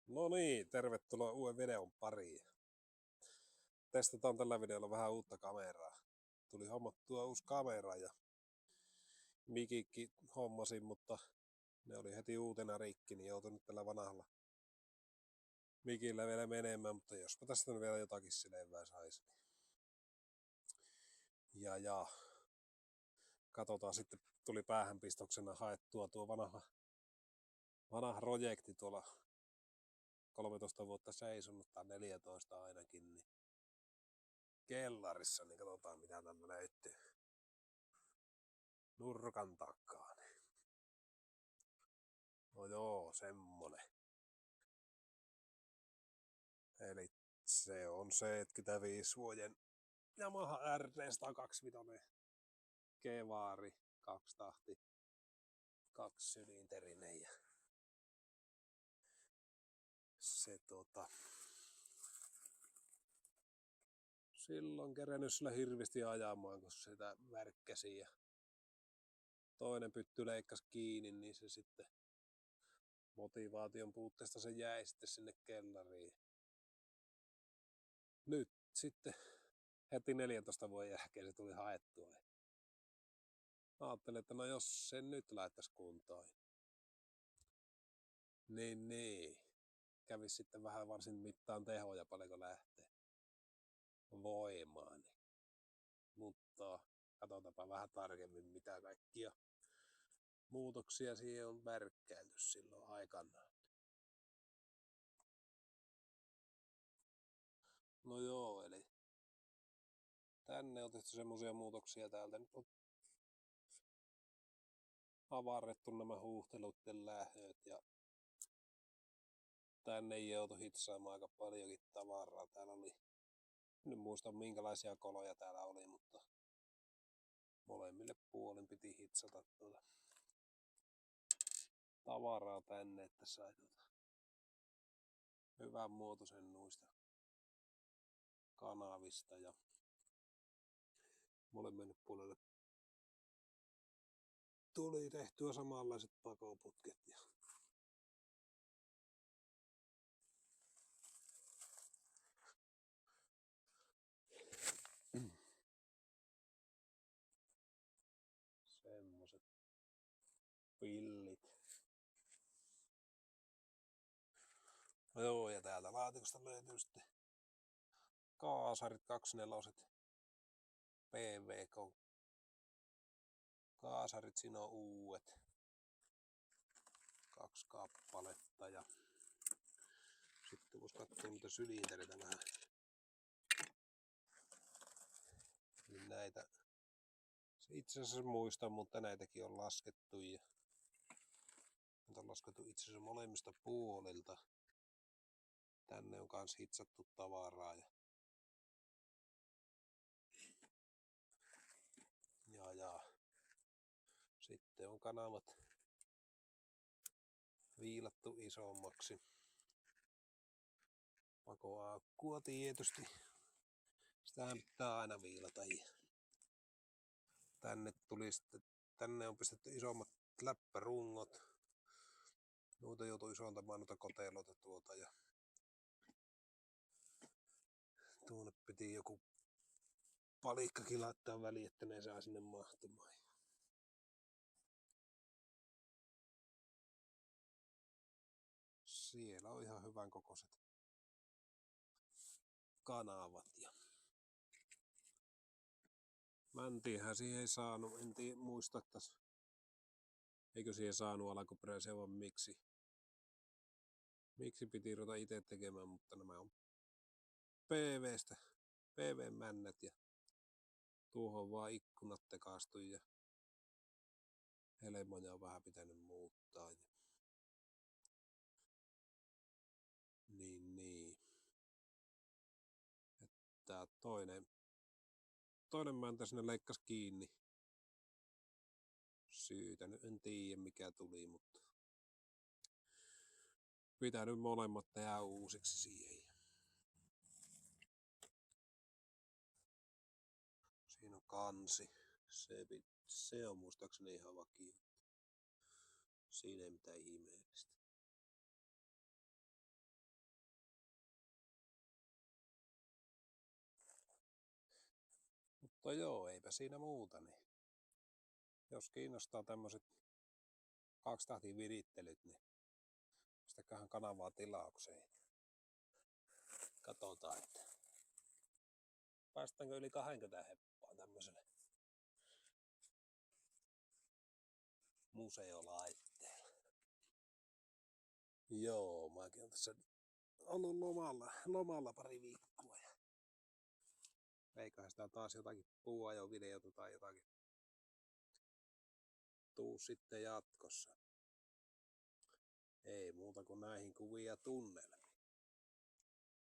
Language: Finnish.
No niin, tervetuloa uuden videon pariin. Testataan tällä videolla vähän uutta kameraa. Tuli hommattua uusi kamera ja mikikki hommasin, mutta ne oli heti uutena rikki, niin joutuin nyt tällä vanhalla mikillä vielä menemään, mutta jospa tästä nyt vielä jotakin selvää saisi. Ja katsotaan sitten, tuli päähänpistoksena haettua tuo vanha projekti tuolla 13 vuotta seisonut tai 14 ainakin, niin kellarissa, niin katsotaan mitä tänne löytyy nurkan takaa. No joo, semmonen. Eli se on 75 vuoden Yamaha RT125 Kevaari, 2 tahti, 2 sylinterinen ja se silloin kerennyt sillä hirveästi ajamaan, kun sitä värkkäsi ja toinen pytty leikkasi kiinni, niin se sitten motivaation puutteesta se jäi sitten sinne kellariin. Nyt sitten heti 14 vuoden jälkeen se tuli haettua. Ajattelin, että no jos sen nyt laittaisi kuntoon. Niin. Kävisi sitten vähän varsin mittaan tehoja paljonko lähtee voimaan. Mutta katsotaanpa vähän tarkemmin mitä kaikkia muutoksia siihen on värkkäilty silloin aikanaan. No joo, eli tänne on tehty semmosia muutoksia täältä. Nyt on avarrettu nämä huuhteluiden lähöt ja tänne joutui hitsaamaan aika paljonkin tavaraa. Täällä oli, en muista minkälaisia koloja täällä oli, mutta molemmille puolin piti hitsata tavaraa tänne, että sai hyvän muotoisen noista kanavista ja molemmille puolelle tuli tehtyä samanlaiset pakoputket ja semmoset pillit. No joo, ja täältä laatikosta löytyy sitten kaasarit 24 PVK kaasarit, siinä on uudet 2 kappaletta ja sitten vois katsoa niitä sylintereitä vähän. Niin näitä itse asiassa muistan, mutta näitäkin on laskettu ja nyt on laskettu itse asiassa molemmista puolilta. Tänne on kans hitsattu tavaraa ja sitten on kanavat viilattu isommaksi. Pakoaukkua tietysti. Sitähän pitää aina viilata. Tänne on pistetty isommat läppärungot. Noita joutui isontamaan noita koteloita ja tuonne piti joku palikkakin laittaa väliin, että ne saa sinne mahtumaan. Siellä on ihan hyvän kokoiset kanavat ja mäntiinhän siihen ei saanut, en muista, että eikö siihen saanut alkuperäisen vaan miksi piti ruveta itse tekemään, mutta nämä on PV-männät ja tuohon vaan ikkunat tekaistu ja helmoja on vähän pitänyt muuttaa. Niin. Tää toinen mäntä sinne leikkasi kiinni. Syytä nyt en tiedä mikä tuli, mutta pitää nyt molemmat tehdä uusiksi siihen. Siinä on kansi. Se on muistaakseni ihan vakio. Siinä ei mitään ihmeellistä. Mutta joo, eipä siinä muuta. Niin jos kiinnostaa tämmöiset 2-tahtin virittelyt, niin pistäköhän kanavaa tilaukseen. Katsotaan, että päästäänkö yli 20 heppaa tämmöiselle museolaitteella. Joo, mäkin on tässä ollut lomalla pari viikkoa. Ja eiköhän sitä taas jotakin puuajovideota tai jotakin tuu sitten jatkossa. Ei muuta kuin näihin kuvia tunnelmiin.